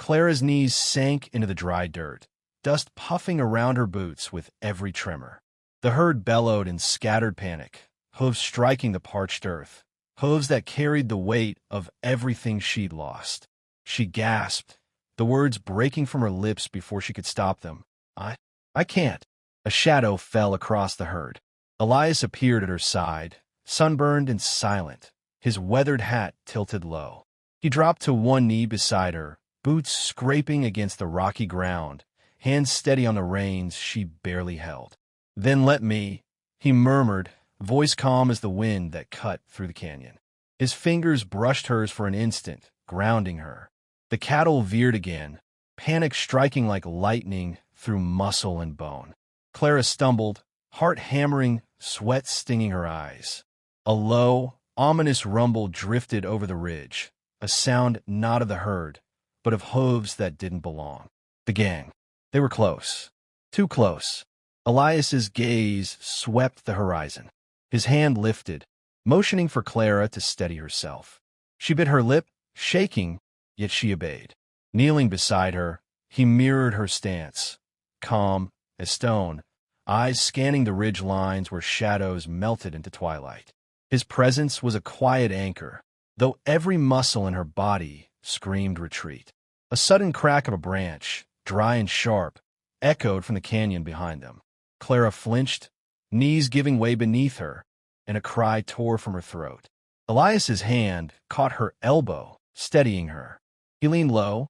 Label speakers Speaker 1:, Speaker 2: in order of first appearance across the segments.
Speaker 1: Clara's knees sank into the dry dirt, dust puffing around her boots with every tremor. The herd bellowed in scattered panic, hooves striking the parched earth, hooves that carried the weight of everything she'd lost. She gasped, the words breaking from her lips before she could stop them. I can't. A shadow fell across the herd. Elias appeared at her side, sunburned and silent, his weathered hat tilted low. He dropped to one knee beside her, boots scraping against the rocky ground, hands steady on the reins she barely held. "Then let me," he murmured, voice calm as the wind that cut through the canyon. His fingers brushed hers for an instant, grounding her. The cattle veered again, panic striking like lightning through muscle and bone. Clara stumbled, heart hammering, sweat stinging her eyes. A low, ominous rumble drifted over the ridge, a sound not of the herd, but of hooves that didn't belong. The gang. They were close. Too close. Elias's gaze swept the horizon. His hand lifted, motioning for Clara to steady herself. She bit her lip, shaking, yet she obeyed. Kneeling beside her, he mirrored her stance, calm as stone, eyes scanning the ridge lines where shadows melted into twilight. His presence was a quiet anchor, though every muscle in her body screamed retreat. A sudden crack of a branch, dry and sharp, echoed from the canyon behind them. Clara flinched, knees giving way beneath her, and a cry tore from her throat. Elias's hand caught her elbow, steadying her. He leaned low,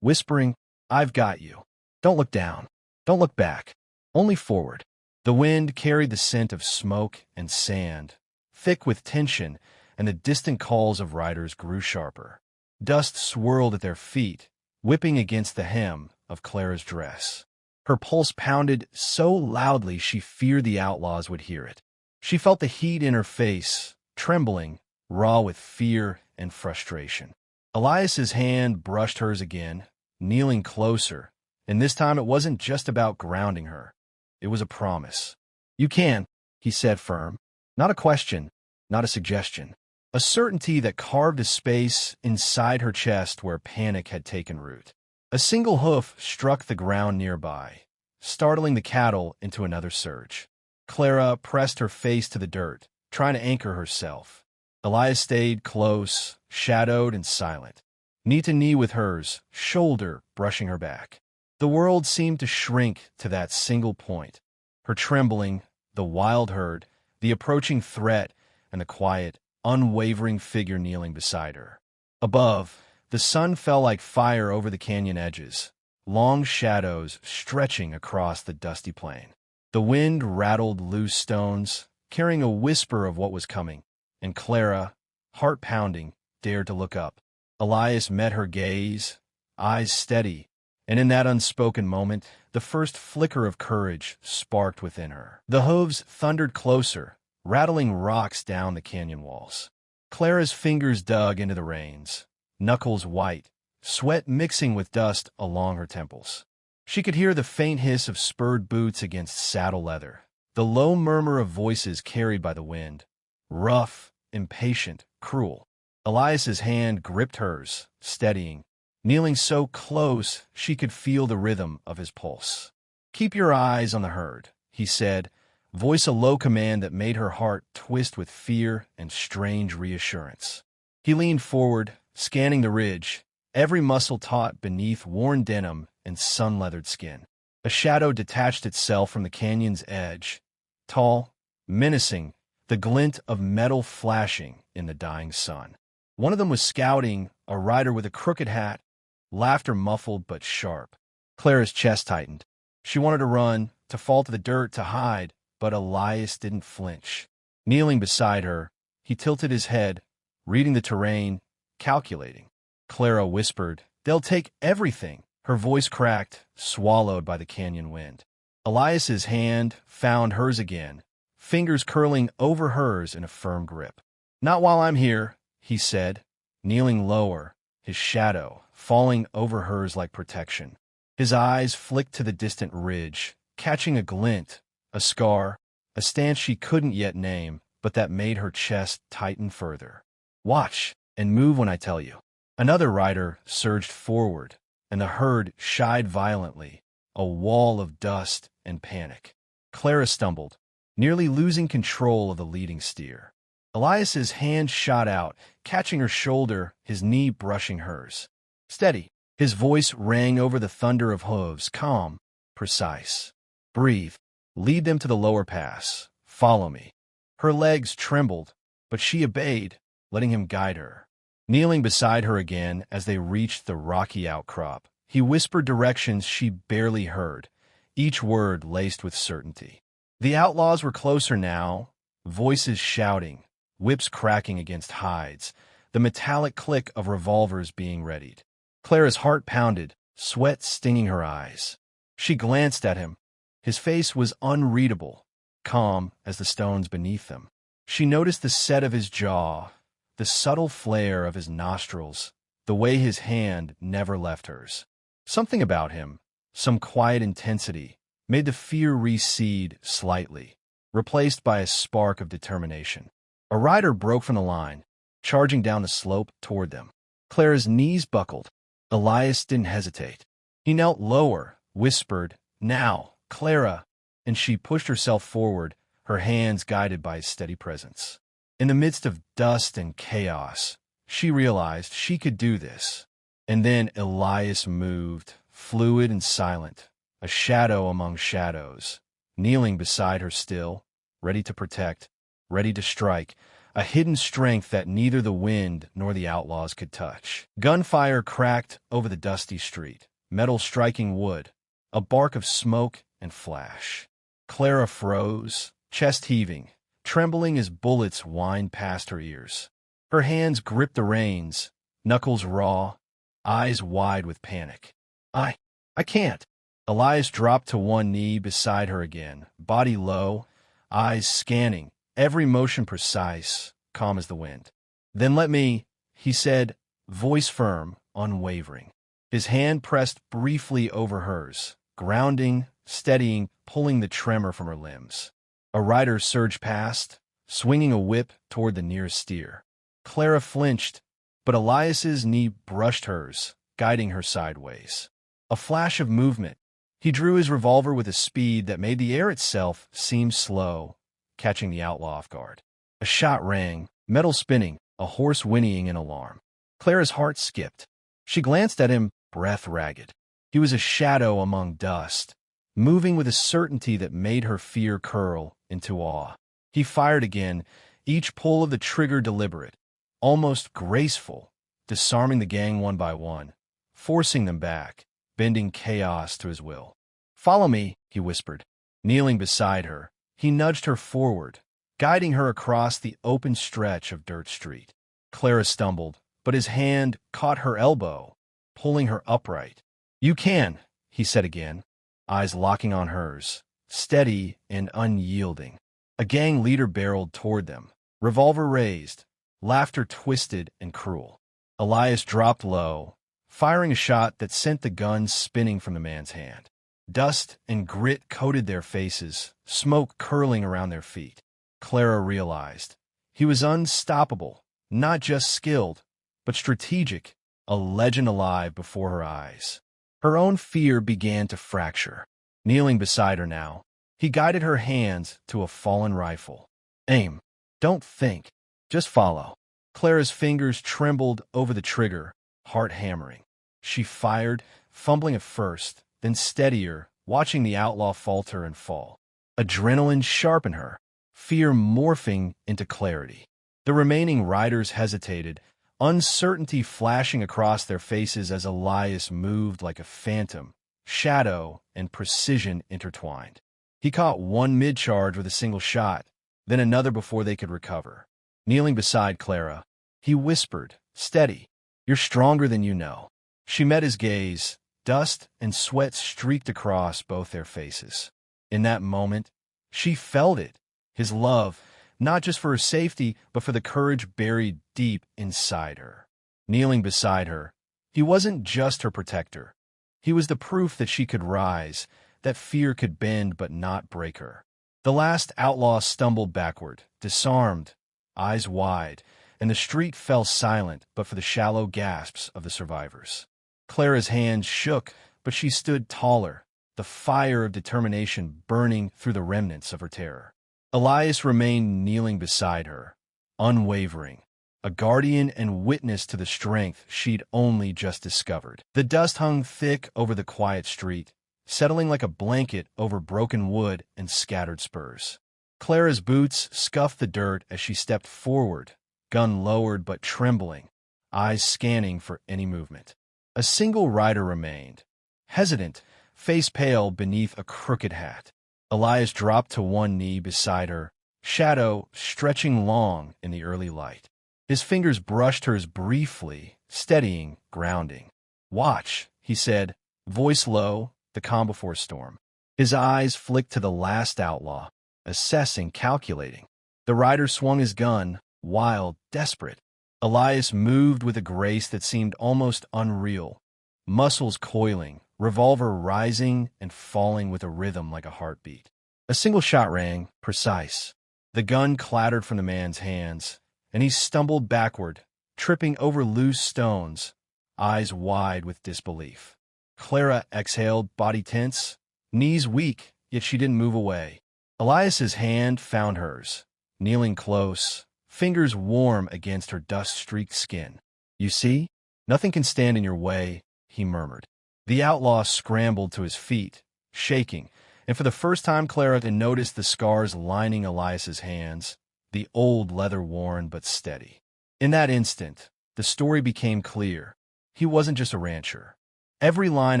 Speaker 1: whispering, "I've got you. Don't look down. Don't look back. Only forward." The wind carried the scent of smoke and sand, thick with tension, and the distant calls of riders grew sharper. Dust swirled at their feet, whipping against the hem of Clara's dress. Her pulse pounded so loudly she feared the outlaws would hear it. She felt the heat in her face, trembling, raw with fear and frustration. Elias's hand brushed hers again, kneeling closer, and this time it wasn't just about grounding her. It was a promise. "You can," he said firm. Not a question, not a suggestion. A certainty that carved a space inside her chest where panic had taken root. A single hoof struck the ground nearby, startling the cattle into another surge. Clara pressed her face to the dirt, trying to anchor herself. Elias stayed close, shadowed and silent, knee to knee with hers, shoulder brushing her back. The world seemed to shrink to that single point. Her trembling, the wild herd, the approaching threat, and the quiet, unwavering figure kneeling beside her. Above, the sun fell like fire over the canyon edges, long shadows stretching across the dusty plain. The wind rattled loose stones, carrying a whisper of what was coming, and Clara, heart pounding, dared to look up. Elias met her gaze, eyes steady, and in that unspoken moment, the first flicker of courage sparked within her. The hooves thundered closer, rattling rocks down the canyon walls. Clara's fingers dug into the reins, knuckles white, sweat mixing with dust along her temples. She could hear the faint hiss of spurred boots against saddle leather, the low murmur of voices carried by the wind, rough, impatient, cruel. Elias's hand gripped hers, steadying, kneeling so close she could feel the rhythm of his pulse. "Keep your eyes on the herd," he said, voice a low command that made her heart twist with fear and strange reassurance. He leaned forward, scanning the ridge, every muscle taut beneath worn denim and sun-leathered skin. A shadow detached itself from the canyon's edge, tall, menacing, the glint of metal flashing in the dying sun. One of them was scouting, a rider with a crooked hat, laughter muffled but sharp. Clara's chest tightened. She wanted to run, to fall to the dirt, to hide, but Elias didn't flinch. Kneeling beside her, he tilted his head, reading the terrain, calculating. Clara whispered, "They'll take everything." Her voice cracked, swallowed by the canyon wind. Elias's hand found hers again, fingers curling over hers in a firm grip. "Not while I'm here," he said, kneeling lower, his shadow falling over hers like protection. His eyes flicked to the distant ridge, catching a glint, a scar, a stance she couldn't yet name, but that made her chest tighten further. "Watch, and move when I tell you." Another rider surged forward, and the herd shied violently, a wall of dust and panic. Clara stumbled, nearly losing control of the leading steer. Elias's hand shot out, catching her shoulder, his knee brushing hers. "Steady." His voice rang over the thunder of hooves, calm, precise. "Breathe. Lead them to the lower pass. Follow me." Her legs trembled, but she obeyed, letting him guide her. Kneeling beside her again as they reached the rocky outcrop, he whispered directions she barely heard, each word laced with certainty. The outlaws were closer now, voices shouting, whips cracking against hides, the metallic click of revolvers being readied. Clara's heart pounded, sweat stinging her eyes. She glanced at him. His face was unreadable, calm as the stones beneath them. She noticed the set of his jaw, the subtle flare of his nostrils, the way his hand never left hers. Something about him, some quiet intensity, made the fear recede slightly, replaced by a spark of determination. A rider broke from the line, charging down the slope toward them. Clara's knees buckled. Elias didn't hesitate. He knelt lower, whispered, "Now, Clara," and she pushed herself forward, her hands guided by his steady presence. In the midst of dust and chaos, she realized she could do this. And then Elias moved, fluid and silent, a shadow among shadows, kneeling beside her still, ready to protect, ready to strike, a hidden strength that neither the wind nor the outlaws could touch. Gunfire cracked over the dusty street, metal striking wood, a bark of smoke and flash. Clara froze, chest heaving, trembling as bullets whined past her ears. Her hands gripped the reins, knuckles raw, eyes wide with panic. I can't." Elias dropped to one knee beside her again, body low, eyes scanning, every motion precise, calm as the wind. "Then let me," he said, voice firm, unwavering. His hand pressed briefly over hers, grounding, steadying, pulling the tremor from her limbs. A rider surged past, swinging a whip toward the nearest steer. Clara flinched, but Elias's knee brushed hers, guiding her sideways. A flash of movement. He drew his revolver with a speed that made the air itself seem slow, catching the outlaw off guard. A shot rang, metal spinning, a horse whinnying in alarm. Clara's heart skipped. She glanced at him, breath ragged. He was a shadow among dust, moving with a certainty that made her fear curl into awe. He fired again, each pull of the trigger deliberate, almost graceful, disarming the gang one by one, forcing them back, bending chaos to his will. "Follow me," he whispered. Kneeling beside her, he nudged her forward, guiding her across the open stretch of dirt street. Clara stumbled, but his hand caught her elbow, pulling her upright. "You can," he said again, eyes locking on hers, steady and unyielding. A gang leader barreled toward them, revolver raised, laughter twisted and cruel. Elias dropped low, firing a shot that sent the gun spinning from the man's hand. Dust and grit coated their faces, smoke curling around their feet. Clara realized he was unstoppable, not just skilled, but strategic, a legend alive before her eyes. Her own fear began to fracture. Kneeling beside her now, he guided her hands to a fallen rifle. "Aim. Don't think. Just follow." Clara's fingers trembled over the trigger, heart hammering. She fired, fumbling at first, then steadier, watching the outlaw falter and fall. Adrenaline sharpened her, fear morphing into clarity. The remaining riders hesitated, uncertainty flashing across their faces as Elias moved like a phantom, shadow and precision intertwined. He caught one mid-charge with a single shot, then another before they could recover. Kneeling beside Clara, he whispered, "Steady. You're stronger than you know." She met his gaze. Dust and sweat streaked across both their faces. In that moment, she felt it, his love, not just for her safety, but for the courage buried deep inside her. Kneeling beside her, he wasn't just her protector. He was the proof that she could rise, that fear could bend but not break her. The last outlaw stumbled backward, disarmed, eyes wide, and the street fell silent but for the shallow gasps of the survivors. Clara's hands shook, but she stood taller, the fire of determination burning through the remnants of her terror. Elias remained kneeling beside her, unwavering, a guardian and witness to the strength she'd only just discovered. The dust hung thick over the quiet street, settling like a blanket over broken wood and scattered spurs. Clara's boots scuffed the dirt as she stepped forward, gun lowered but trembling, eyes scanning for any movement. A single rider remained, hesitant, face pale beneath a crooked hat. Elias dropped to one knee beside her, shadow stretching long in the early light. His fingers brushed hers briefly, steadying, grounding. "Watch," he said, voice low, the calm before storm. His eyes flicked to the last outlaw, assessing, calculating. The rider swung his gun, wild, desperate. Elias moved with a grace that seemed almost unreal, muscles coiling, revolver rising and falling with a rhythm like a heartbeat. A single shot rang, precise. The gun clattered from the man's hands, and he stumbled backward, tripping over loose stones, eyes wide with disbelief. Clara exhaled, body tense, knees weak, yet she didn't move away. Elias's hand found hers, kneeling close, fingers warm against her dust-streaked skin. "You see? Nothing can stand in your way," he murmured. The outlaw scrambled to his feet, shaking, and for the first time Clara had noticed the scars lining Elias's hands, the old leather-worn but steady. In that instant, the story became clear. He wasn't just a rancher. Every line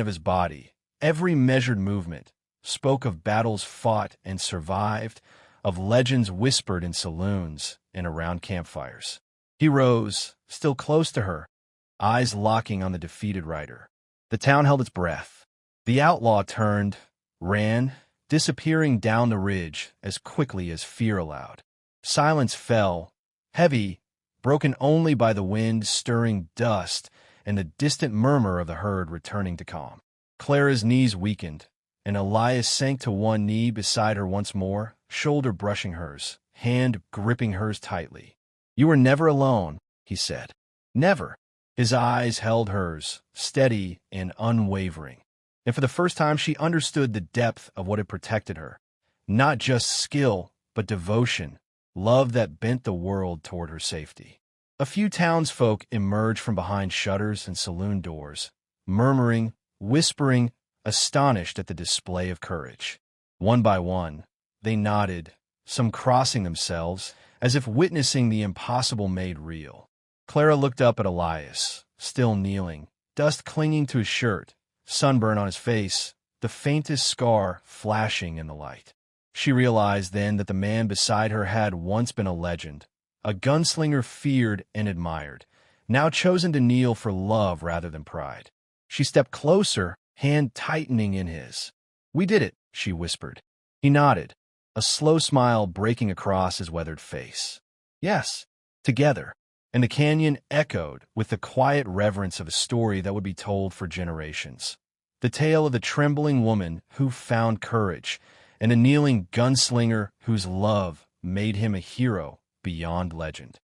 Speaker 1: of his body, every measured movement, spoke of battles fought and survived, of legends whispered in saloons and around campfires. He rose, still close to her, eyes locking on the defeated rider. The town held its breath. The outlaw turned, ran, disappearing down the ridge as quickly as fear allowed. Silence fell, heavy, broken only by the wind stirring dust and the distant murmur of the herd returning to calm. Clara's knees weakened, and Elias sank to one knee beside her once more, shoulder brushing hers, hand gripping hers tightly. "You were never alone," he said. "Never." His eyes held hers, steady and unwavering. And for the first time she understood the depth of what had protected her. Not just skill, but devotion, love that bent the world toward her safety. A few townsfolk emerged from behind shutters and saloon doors, murmuring, whispering, astonished at the display of courage. One by one, they nodded, some crossing themselves, as if witnessing the impossible made real. Clara looked up at Elias, still kneeling, dust clinging to his shirt, sunburn on his face, the faintest scar flashing in the light. She realized then that the man beside her had once been a legend, a gunslinger feared and admired, now chosen to kneel for love rather than pride. She stepped closer, hand tightening in his. "We did it," she whispered. He nodded, a slow smile breaking across his weathered face. "Yes, together." And the canyon echoed with the quiet reverence of a story that would be told for generations. The tale of the trembling woman who found courage, and a kneeling gunslinger whose love made him a hero beyond legend.